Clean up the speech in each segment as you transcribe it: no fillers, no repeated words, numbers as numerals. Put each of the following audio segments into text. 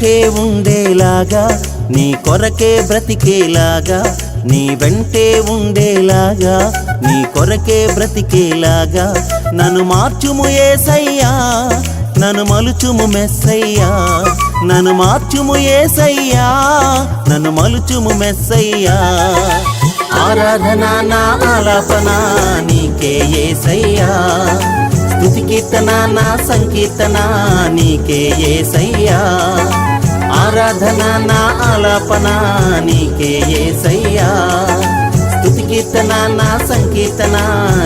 వెంటే ఉండేలాగా నీ కొరకే బ్రతికేలాగా నీ వెంటే ఉండేలాగా నీ కొరకే బ్రతికేలాగా నన్ను మార్చుము యేసయ్యా నన్ను మలుచుము మెస్సయ్యా నన్ను మార్చుము యేసయ్యా నన్ను మలుచుము మెస్సయ్యా ఆరాధన నా ఆలాపన నీకే యేసయ్యా స్తుతి కీర్తన నా సంకీర్తన నీకే యేసయ్యా ఆరాధన నా ఆలాపన నీకే యేసయ్యా స్తుతి కీర్తన నా సంకీర్తన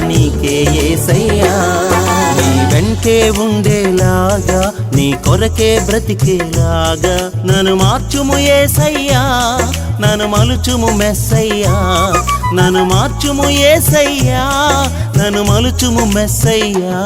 నీకే యేసయ్యా నీ వెంటే ఉండేలాగా నీ కొరకే బ్రతికేలాగా నన్ను మార్చుము యేసయ్యా నన్ను మలుచుము మెస్సయ్యా నన్ను మార్చుము యేసయ్యా నన్ను మలుచుము మెస్సయ్యా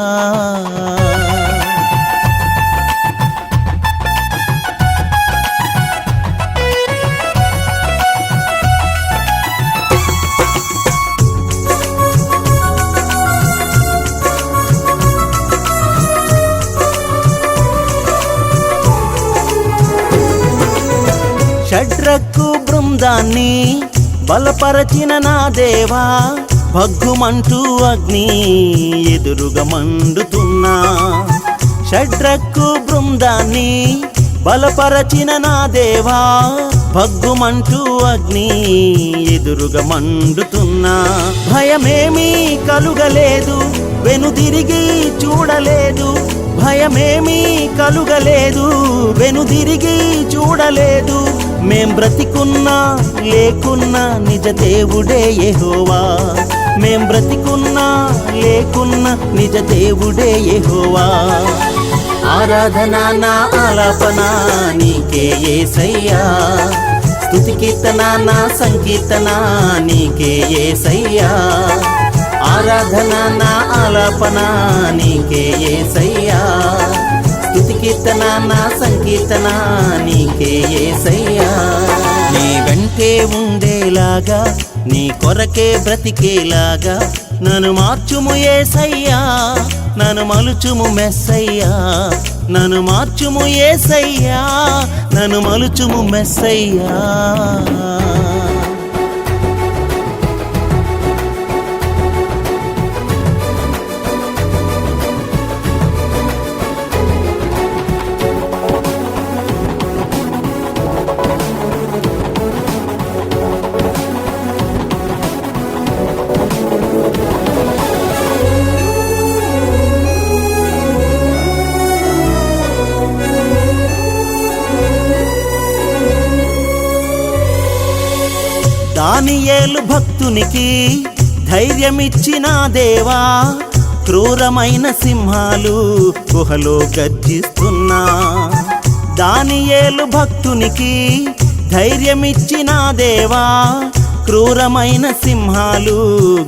షడ్రకు బృందాన్ని బలపరచిన నా దేవా భగ్గుమంటూ అగ్ని ఎదురుగా మండుతున్నా షడ్రకు బృందాన్ని బలపరచిన నా దేవా భగ్గుమంటూ అగ్ని ఎదురుగా మండుతున్నా భయమేమీ కలుగలేదు వెనుదిరిగి చూడలేదు భయమేమీ కలుగలేదు వెనుదిరిగి చూడలేదు మేం బ్రతికున్నా లేకున్నా నిజ దేవుడే యెహోవా మేం బ్రతికున్నా లేకున్నా నిజ దేవుడే యెహోవా ఆరాధన నా ఆలాపన నీకే యేసయ్యా స్తుతి కీర్తన నా సంకీర్తన నీకే యేసయ్యా ఆరాధన నా ఆలాపన నీకే యేసయ్యా స్తుతి కీర్తన నా సంకీర్తన నీకే యేసయ్యా నీ వెంటే ఉండేలాగా నీ కొరకే బ్రతికేలాగా నన్ను మార్చుము యేసయ్యా నన్ను మలుచుము మెస్సయ్యా నన్ను మార్చుము యేసయ్యా నన్ను మలుచుము మెస్సయ్యా దానియేలు భక్తునికి ధైర్యమిచ్చిన దేవా క్రూరమైన సింహాలు గుహలో గర్జిస్తున్నా దానియేలు భక్తునికి ధైర్యమిచ్చిన దేవా క్రూరమైన సింహాలు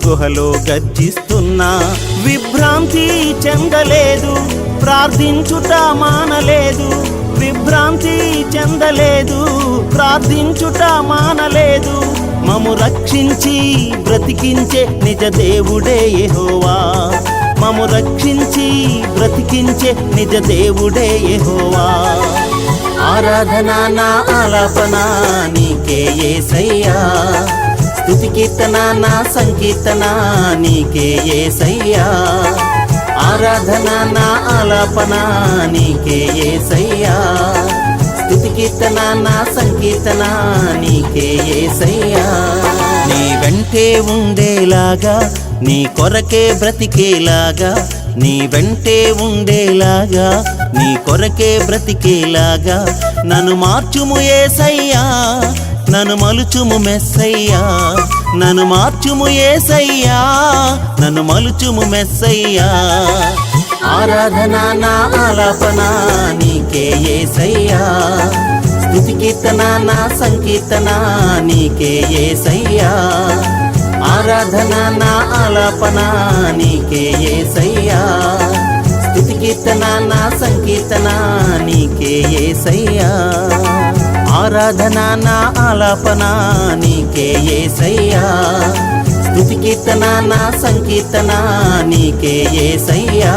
గుహలో గర్జిస్తున్నా విభ్రాంతి చెందలేదు ప్రార్థించుట మానలేదు విభ్రాంతి చెందలేదు ప్రార్థించుట మానలేదు మము రక్షించి బ్రతికించే నిజ దేవుడే యెహోవా మము రక్షించి బ్రతికించే నిజ దేవుడే యెహోవా ఆరాధన నా ఆలాపన నీకే యేసయ్యా స్తుతి కీర్తన నా సంకీర్తన నీకే యేసయ్యా ఆరాధన నా ఆలాపన నీకే యేసయ్యా స్తుతి కీర్తన నా సంకీర్తన నీకే యేసయ్యా నీ వెంటే ఉండేలాగా నీ కొరకే బ్రతికేలాగా నీ వెంటే ఉండేలాగా నీ కొరకే బ్రతికేలాగా నన్ను మార్చుము యేసయ్యా నన్ను మలుచుము మెస్సయ్యా నన్ను మార్చుము యేసయ్యా నన్ను మలుచుము మెస్సయ్యా ఆరాధన నా ఆలాపన నీకే యేసయ్యా స్తుతి కీర్తన నా సంకీర్తన నీకే యేసయ్యా ఆరాధన నా ఆలాపన నీకే యేసయ్యా స్తుతి కీర్తన నా సంకీర్తన నీకే యేసయ్యా ఆరాధన నా ఆలాపన నీకే యేసయ్యా స్తుతి కీర్తన నా సంకీర్తన నీకే యేసయ్యా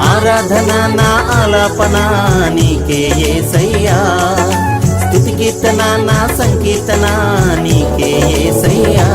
ఆరాధన నా ఆలాపన నీకే యేసయ్యా కీర్తన నా సంకీర్తన నీకే యేసయ్యా.